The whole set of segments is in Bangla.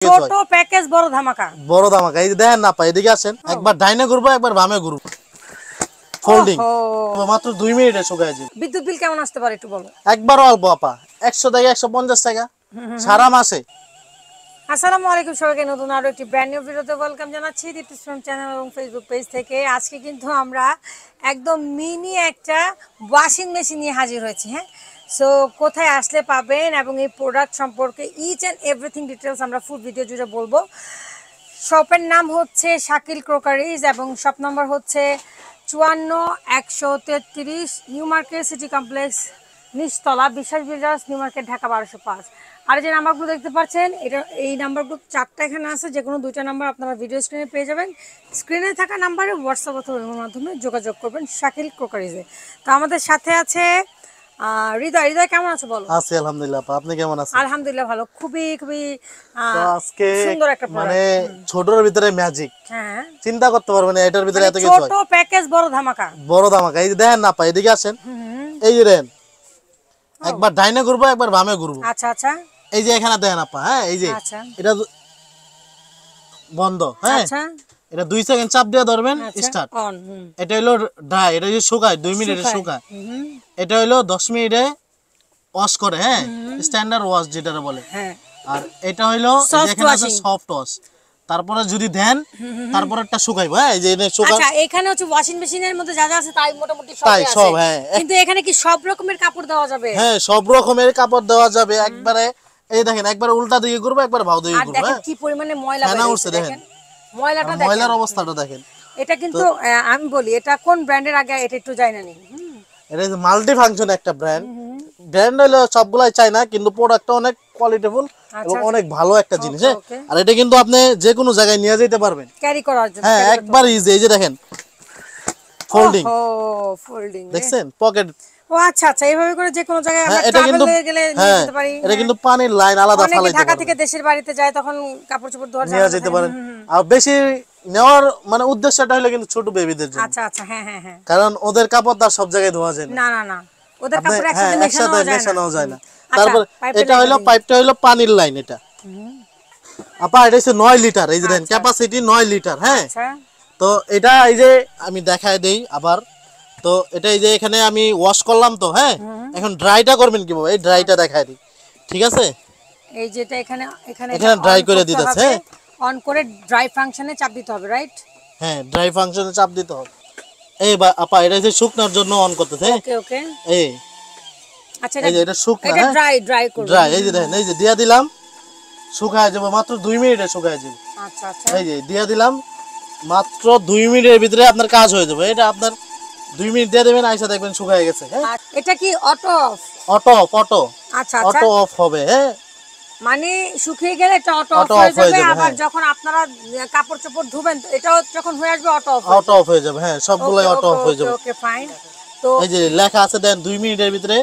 ছোট প্যাকেজ বড় ধামাকা এই যে দেখেন না পা এদিকে আসেন একবার ডাইনে ঘুরবো একবার বামে ঘুরবো ফোল্ডিং মাত্র 2 মিনিটে শুকায় যাবে। বিদ্যুৎ বিল কেমন আসতে পারে একটু বলো। একবার অল্প আপা 100 থেকে 150 টাকা সারা মাসে। আসসালামু আলাইকুম সবাইকে নতুন আরো একটি ব্র্যান্ড নিউ ভিডিওতে ওয়েলকাম জানাচ্ছি দীপ্তিস ফ্রম চ্যানেল এবং ফেসবুক পেজ থেকে। আজকে কিন্তু আমরা একদম মিনি একটা ওয়াশিং মেশিন নিয়ে হাজির হয়েছি। হ্যাঁ, সো কোথায় আসলে পাবেন এবং এই প্রোডাক্ট সম্পর্কে ইচ অ্যান্ড এভরিথিং ডিটেলস আমরা ফুল ভিডিও জুড়ে বলবো। শপের নাম হচ্ছে শাকিল ক্রোকারিজ এবং শপ নম্বর হচ্ছে 54-133 নিউ মার্কেট সিটি কমপ্লেক্স নিচতলা বিশ্বাস বিল্ডার্স নিউ মার্কেট ঢাকা 1205। আর যে নাম্বারগুলো দেখতে পাচ্ছেন এটা এই নাম্বারগুলো 4টা এখানে আছে, যে কোনো 2টা নাম্বার আপনারা ভিডিও স্ক্রিনে পেয়ে যাবেন। স্ক্রিনে থাকা নাম্বারে হোয়াটসঅ্যাপ অথবা ইমের মাধ্যমে যোগাযোগ করবেন শাকিল ক্রোকারিজে। তো আমাদের সাথে আছে হৃদয়। কেমন আছো বলো? আছি আলহামদুলিল্লাহ। আপনি কেমন আছেন? আলহামদুলিল্লাহ ভালো। খুবই তো আজকে সুন্দর একটা মানে ছোটর ভিতরে ম্যাজিক। হ্যাঁ, চিন্তা করতে পারবেন না এটার ভিতরে এত কিছু হয়। ছোট প্যাকেজ বড় ধামাকা এই যে দেখেন না পা এদিকে আসেন এই যে দেন একবার ডাইনে ঘুরবো একবার বামে ঘুরবো। আচ্ছা আচ্ছা, এই যে এখানে দেখেন আপা। হ্যাঁ, এই যে আচ্ছা এটা বন্ধ। হ্যাঁ, আচ্ছা এটা 2 সেকেন্ড চাপ দিয়ে ধরবেন স্টার্ট। অন। এটা হলো ড্রাই, এটা যে শুকায় 2 মিনিটে শুকায়। এটা হলো 10 মিনিটে ওয়াশ করে। হ্যাঁ, স্ট্যান্ডার্ড ওয়াশ যেটা বলে। হ্যাঁ, আর এটা হলো যেখানে আছে সফট ওয়াশ। তারপরে যদি দেন তারপরে একটা শুকাইবো। হ্যাঁ, এই যে এটা শুকায়। আচ্ছা, এখানে হচ্ছে ওয়াশিং মেশিনের মধ্যে যা যা আছে তাই মোটামুটি তাই সবই সব। আছে। হ্যাঁ, কিন্তু এখানে কি সব রকমের কাপড় দেওয়া যাবে? হ্যাঁ, সব রকমের কাপড় দেওয়া যাবে একবারে। এই দেখেন একবার উল্টা দিকে করবো একবার বাউ দিকে আর করবো। দেখেন হ্যাঁ, কি পরিমাণে ময়লা ফেনা বের উঠছে হচ্ছে, দেখেন। দেখেন ময়লাটা দেখেন। ময়লার অবস্থাটা দেখেন। এটা কিন্তু আমি বলি এটা কোন ব্র্যান্ডের আগে এটা একটু জানি না। এটা মাল্টি ফাংশন একটা ব্র্যান্ড হলো সবগুলাই চাই না, কিন্তু প্রোডাক্টটা অনেক কোয়ালিটিফুল এবং অনেক ভালো একটা জিনিস। হ্যাঁ, আর এটা কিন্তু আপনি যে কোনো জায়গায় নিয়ে যেতে পারবেন ক্যারি করার জন্য। হ্যাঁ, একবার ইজি। এই যে দেখেন ফোল্ডিং, ফোল্ডিং দেখছেন পকেট। ও আচ্ছা আচ্ছা, এইভাবে করে যে কোনো জায়গায় আমরা এটা কিন্তু ট্রাভেলে গেলে নিয়ে যেতে পারি। এটা কিন্তু পানির লাইন আলাদা অনেকে ফালাইতে ঢাকা পারবেন, থেকে দেশের বাড়িতে যায় তখন কাপড় চোপড় ধোয়ার নিয়ে যেতে পারেন। আর বেশি নেওয়ার মানে উদ্দেশ্যটা হলো কিন্তু ছোট বেবিদের জন্য। আচ্ছা আচ্ছা, হ্যাঁ হ্যাঁ হ্যাঁ, কারণ ওদের কাপড় তার সব জায়গায় ধোয়া যায় না। না না না, ওদের কাপড় হ্যাঁ, একসাথে একসাথে মেশানো যায় না। আচ্ছা, তারপর এটা হলো পাইপটা হলো পানির লাইন। এটা আপা এটা হচ্ছে 9 লিটার। এই যে দেন ক্যাপাসিটি 9 লিটার। হ্যাঁ, আচ্ছা তো এটা এই যে আমি দেখায় দেই আবার। তো এটা এই যে এখানে আমি ওয়াশ করলাম তো। হ্যাঁ, এখন ড্রাইটা করবেন কিভাবে এই ড্রাইটা দেখায় দিই, ঠিক আছে? এই যেটা এখানে এখানে এখানে ড্রাই করে দিতেছে। হ্যাঁ, অন করে ড্রাই ফাংশনে চাপ দিতে হবে, রাইট? হ্যাঁ, ড্রাই ফাংশনে চাপ দিতে হবে। এই আপা এটা যে শুকনার জন্য অন করতেছে। ওকে ওকে, এই আচ্ছা এই যে এটা শুকনা। এটা ড্রাই করব। ড্রাই এই যে দেখেন এই যে দিয়া দিলাম শুকায় যাবে মাত্র 2 মিনিটে শুকায় যাবে। আচ্ছা আচ্ছা, এই যে দিয়া দিলাম মাত্র 2 মিনিটের ভিতরে আপনার কাজ হয়ে যাবে। এটা আপনার 2 মিনিট দিয়ে দেবেন, আইসা দেখবেন শুকায় গেছে। হ্যাঁ, আর এটা কি অটো অফ? অটো আচ্ছা আচ্ছা, অটো অফ হবে। হ্যাঁ, মানে শুকিয়ে গেলে এটা অটো অফ হয়ে যাবে। আবার যখন আপনারা কাপড় চোপড় ধুবেন এটাও যখন হয়ে আসবে অটো অফ হয়ে যাবে। হ্যাঁ, সবগুলাই অটো অফ হয়ে যাবে। Okay fine. তো এই যে লেখা আছে দেন 2 মিনিটের ভিতরে।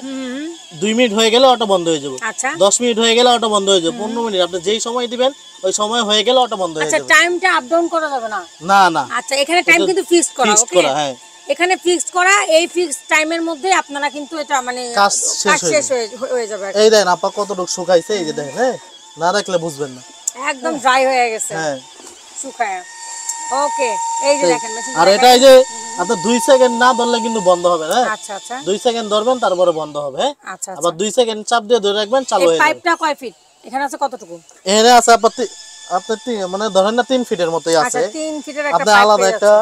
2 মিনিট হয়ে গেলে অটো বন্ধ হয়ে যাবে। আচ্ছা 10 মিনিট হয়ে গেলে অটো বন্ধ হয়ে যাবে। 15 মিনিট আপনি যেই সময় দিবেন ওই সময় হয়ে গেলে অটো বন্ধ হয়ে আচ্ছা, যাবে। টাইমটা আপ ডাউন করা যাবে না? না না, আচ্ছা, এখানে টাইম কিন্তু ফিক্সড করা। ওকে, হ্যাঁ, এখানে ফিক্সড করা। এই ফিক্সড টাইমের মধ্যে আপনারা কিন্তু এটা মানে কাজ শেষ হয়ে যাবে। এই দেন আপা কতটুকু শুকাইছে এই যে দেখেন। হ্যাঁ, না দেখলে বুঝবেন না। একদম ড্রাই হয়ে গেছে। হ্যাঁ, শুকায়। ওকে, এই যে দেখেন মেশিন। আর এটা এই যে আপনি 2 সেকেন্ড না ধরলে কিন্তু বন্ধ হবে না। আচ্ছা আচ্ছা 2 সেকেন্ড ধরবেন তারপরে বন্ধ হবে। আচ্ছা, আবার 2 সেকেন্ড চাপ দিয়ে ধরে রাখবেন, চালু হয়ে যাবে। পাইপটা কয় ফিট? এখানে আছে কতটুকু? এখানে আছে আপনার মানে ধরেন না 3 ফিটের মতোই আচ্ছা, আছে। 3 ফিটের একটা আপনি পাইপ আলাদা একটা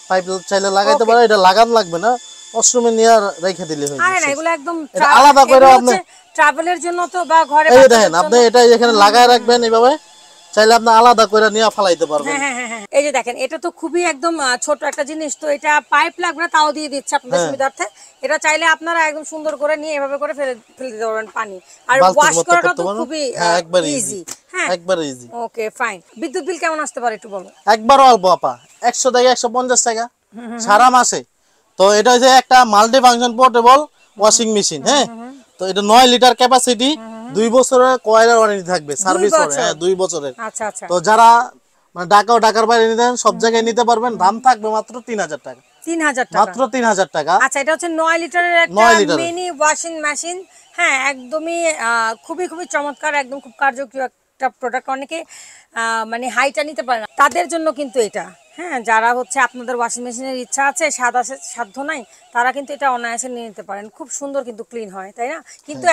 পাইপ চাইলে লাগাইতে পারেন। এটা লাগান লাগবে না, ওয়াশরুমে নিয়ে রেখে দিলে হয়ে আরে না, যাবে। এগুলো একদম এটা আলাদা করে আপনি ট্রাভেলের জন্য তো বা ঘরে এই দেখেন আপনি এটা এখানে লাগায় রাখবেন এইভাবে, চাইলে আপনি আলাদা করে নিয়ে ফালাইতে পারবেন। হ্যাঁ, এই যে দেখেন এটা তো খুবই একদম ছোট একটা জিনিস। তো এটা পাইপ লাগবে না, তাও দিয়ে দিচ্ছে আপনাদের সুবিধার্থে। এটা চাইলে আপনারা একদম সুন্দর করে নিয়ে এভাবে করে ফেলে দিতে পারবেন পানি। আর ওয়াশ করাটা তো খুবই একবার ইজি। হ্যাঁ, একবার ইজি। Okay fine. বিদ্যুৎ বিল কেমন আসতে পারে একটু বলো। একবার অল্প আপা 100 থেকে 150 টাকা সারা মাসে। তো এটা হচ্ছে একটা multi function portable washing machine. হ্যাঁ, তো এটা 9 লিটার ক্যাপাসিটি, 2 বছরের কয়েলের ওয়ারেন্টি থাকবে, সার্ভিস ওয়ারেন্টি। হ্যাঁ, 2 বছরের। আচ্ছা আচ্ছা, তো যারা মানে ঢাকার বাইরে নিতে চান সব জায়গায় নিতে পারবেন। দাম থাকবে মাত্র 3000 টাকা। 3000 টাকা, মাত্র 3000 টাকা। আচ্ছা, এটা হচ্ছে 9 লিটারের একটা মিনি ওয়াশিং মেশিন। হ্যাঁ, একদমই খুবই চমৎকার, একদম খুব কার্যকরী একটা প্রোডাক্ট অনেকে মানে হাইটা নিতে পারে না, তাদের জন্য কিন্তু এটা, হ্যাঁ, যারা হচ্ছে আপনাদের ওয়াশিং মেশিনের ইচ্ছা আছে, স্বাদ আছে, সাধ্য নাই, তারা কিন্তু এটা অনায়াসে নিয়ে নিতে পারেন। খুব সুন্দর কিন্তু ক্লিন হয়, তাই না? কিন্তু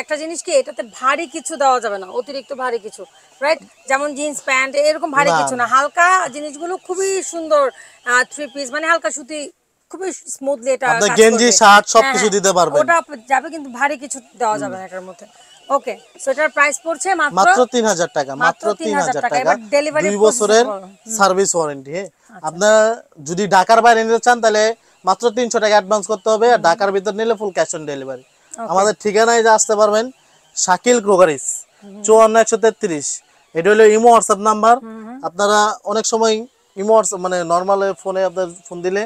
একটা জিনিস কি, এটাতে ভারী কিছু দেওয়া যাবে না, অতিরিক্ত ভারী কিছু, রাইট? যেমন জিন্স প্যান্ট এরকম ভারী না, কিছু না, হালকা জিনিসগুলো খুবই সুন্দর, থ্রি পিস মানে হালকা সুতি, খুবই স্মুথলি এটা আপনার কাজ গেঞ্জি করবে। শার্ট হ্যাঁ, সবকিছু হ্যাঁ, দিতে পারবেন। ওটা যাবে, কিন্তু ভারী কিছু দেওয়া যাবে না এটার মধ্যে। ওকে, সো এটার প্রাইস পড়ছে মাত্র মাত্র 3000 টাকা, মাত্র 3000 টাকা, এবার ডেলিভারি 2 বছরের সার্ভিস ওয়ারেন্টি। আপনার যদি ঢাকার বাইরে নিতে চান তাহলে মাত্র 300 টাকা অ্যাডভান্স করতে হবে, আর ঢাকার ভিতর নিলে ফুল ক্যাশ অন ডেলিভারি। আমাদের ঠিকানায় যে আসতে পারবেন, শাকিল ক্রোকারিস 54133, এটা হলো ইমো হোয়াটসঅ্যাপ নাম্বার। আপনারা অনেক সময় ইমো হোয়াটসঅ্যাপ মানে নর্মাল ফোনে আপনার ফোন দিলে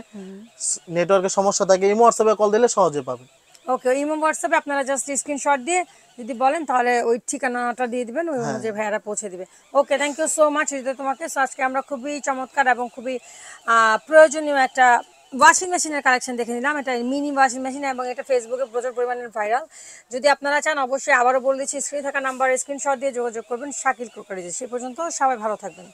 নেটওয়ার্কের সমস্যা থাকে, ইমো হোয়াটসঅ্যাপে কল দিলে সহজে পাবেন। ওকে, ইমো হোয়াটসঅ্যাপে আপনারা জাস্ট স্ক্রিনশট দিয়ে যদি বলেন, তাহলে ওই ঠিকানাটা দিয়ে দিবেন, ওই অনুযায়ী ভাইয়ারা পৌঁছে দিবে। ওকে, থ্যাংক ইউ সো মাচ হৃদয় তোমাকে। সো আজকে আমরা খুবই চমৎকার এবং খুবই প্রয়োজনীয় একটা ওয়াশিং মেশিনের কালেকশন দেখে নিলাম। এটা মিনি ওয়াশিং মেশিন এবং এটা ফেসবুকে প্রচুর পরিমাণে ভাইরাল। যদি আপনারা চান, অবশ্যই আবারও বলে দিচ্ছি, স্ক্রিনে থাকা নাম্বারে স্ক্রিনশট দিয়ে যোগাযোগ করবেন শাকিল ক্রোকারিজে। সে পর্যন্ত সবাই ভালো থাকবেন।